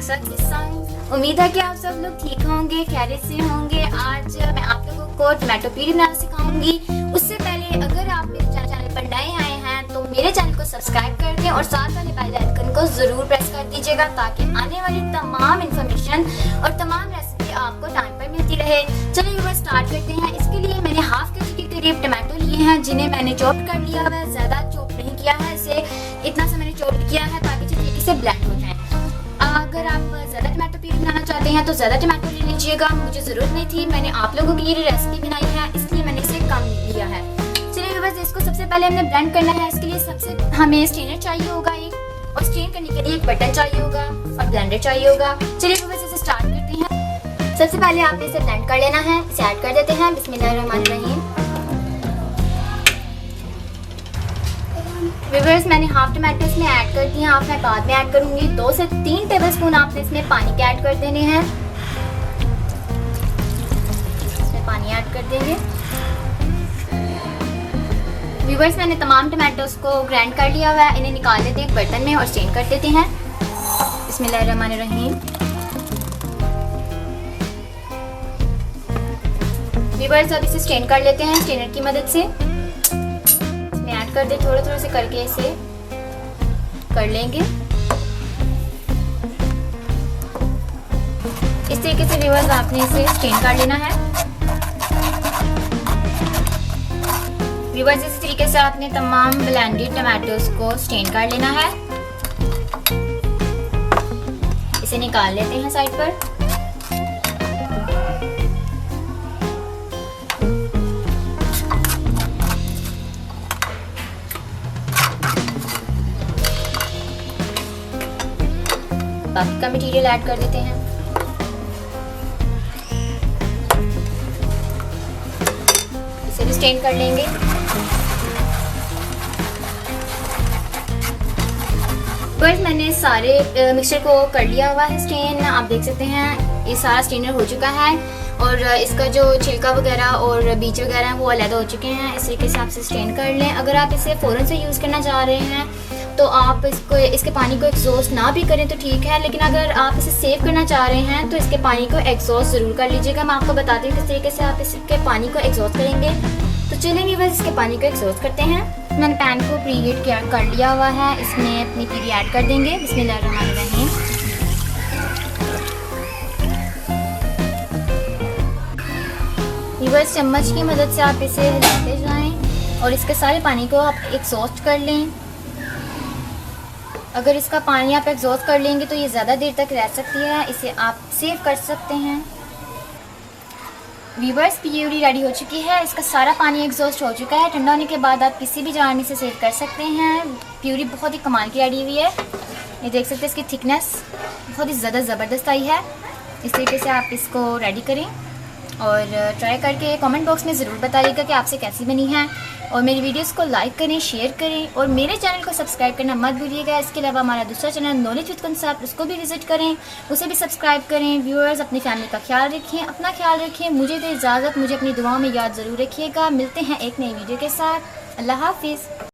Song. उम्मीद है कि आप सब लोग ठीक होंगे, खैरियत से होंगे। आज मैं आप लोगों को टमाटो प्यूरी बनाना सिखाऊंगी। उससे पहले अगर आप मेरे चैनल पर नए आए हैं तो मेरे चैनल को सब्सक्राइब कर दें और साथ वाले बेल आइकन को ज़रूर प्रेस कर दीजिएगा ताकि आने वाली तमाम इन्फॉर्मेशन और तमाम रेसिपी आपको टाइम पर मिलती रहे। चलिए वो स्टार्ट करते हैं। इसके लिए मैंने हाफ के जी के करीब टमाटो लिए हैं जिन्हें मैंने चॉप कर लिया है। ज़्यादा चॉप नहीं किया है, इसे इतना सा मैंने चॉप किया है ताकि तरीके से ब्लेंड हो जाए। अगर आप ज़्यादा टमाटो प्यूरी बनाना चाहते हैं तो ज़्यादा टमाटो ले लीजिएगा। मुझे ज़रूरत नहीं थी, मैंने आप लोगों की ये रेसिपी बनाई है इसलिए मैंने इसे कम लिया है। चलिए बस इसको सबसे पहले हमने ब्लेंड करना है। इसके लिए सबसे हमें स्ट्रेनर चाहिए होगा एक, और स्ट्रेन करने के लिए एक बटन चाहिए होगा और ब्लेंडर चाहिए होगा। चलिए बस इसे स्टार्ट करते हैं। सबसे पहले आपने इसे ब्लेंड कर लेना है। इसे ऐड कर देते हैं। बिस्मिल्लाहिर्रहमानिर्रहीम। व्यूअर्स, मैंने हाफ टमाटो इसमें ऐड कर दिए हैं, हाफ मैं बाद में ऐड करूंगी। 2 से 3 टेबलस्पून आपने इसमें पानी के ऐड कर देने हैं। इसमें पानी ऐड कर देंगे। व्यूअर्स, मैंने तमाम टमाटोस को ग्राइंड कर लिया हुआ है। इन्हें निकाल लेते हैं एक बर्तन में और स्ट्रेन कर देते हैं। बिस्मिल्लाहिर्रहमानिर्रहीम। व्यूअर्स, अब इसे स्ट्रेन कर लेते हैं स्ट्रेनर की मदद से। ऐड कर दे, थोड़े थोड़े से करके इसे कर लेंगे। इस तरीके से व्यूअर्स आपने इसे स्ट्रेन कर लेना है। व्यूअर्स, इस तरीके से आपने तमाम ब्लेंडेड टमाटोस को स्ट्रेन कर लेना है। इसे निकाल लेते हैं साइड पर। बाकी का मटेरियल ऐड कर देते हैं। इसे भी स्ट्रेन कर लेंगे। बस मैंने सारे मिक्सचर को कर लिया हुआ है स्ट्रेन। आप देख सकते हैं ये सारा स्ट्रेनर हो चुका है और इसका जो छिलका वगैरह और बीज वगैरह हैं वो अलग हो चुके हैं। इस तरीके से आप इसे स्ट्रेन कर लें। अगर आप इसे फ़ौरन से यूज़ करना चाह रहे हैं तो आप इसके पानी को एग्जॉस्ट ना भी करें तो ठीक है, लेकिन अगर आप इसे सेव करना चाह रहे हैं तो इसके पानी को एग्जॉस्ट ज़रूर कर लीजिएगा। मैं आपको बताती हूँ किस तरीके से आप इसके पानी को एग्जॉस्ट करेंगे। तो चलेंगे बस इसके पानी को एग्जॉस्ट करते हैं। मैंने पैन को प्रीहीट कर लिया हुआ है। इसमें अपनी प्यूरी ऐड कर देंगे। बिस्मिल्लाहिर्रहमानिर्रहीम। बस चम्मच की मदद से आप इसे हिलाते जाएं और इसके सारे पानी को आप एग्जॉस्ट कर लें। अगर इसका पानी आप एग्जॉस्ट कर लेंगे तो ये ज़्यादा देर तक रह सकती है, इसे आप सेव कर सकते हैं। व्यूअर्स, प्यूरी रेडी हो चुकी है। इसका सारा पानी एग्जॉस्ट हो चुका है। ठंडा होने के बाद आप किसी भी जार में से सेव कर सकते हैं। प्यूरी बहुत ही कमाल की रेडी हुई है। ये देख सकते हैं इसकी थिकनेस बहुत ही ज़्यादा ज़बरदस्त आई है। इस तरीके से आप इसको रेडी करें और ट्राई करके कमेंट बॉक्स में ज़रूर बताइएगा कि आपसे कैसी बनी है। और मेरी वीडियोस को लाइक करें, शेयर करें और मेरे चैनल को सब्सक्राइब करना मत भूलिएगा। इसके अलावा हमारा दूसरा चैनल नॉलेज विद कंसेप्ट, उसको भी विजिट करें, उसे भी सब्सक्राइब करें। व्यूअर्स, अपनी फैमिली का ख्याल रखें, अपना ख्याल रखें। मुझे दे इजाज़त, मुझे अपनी दुआओं में याद ज़रूर रखिएगा। मिलते हैं एक नई वीडियो के साथ। अल्लाह हाफिज़।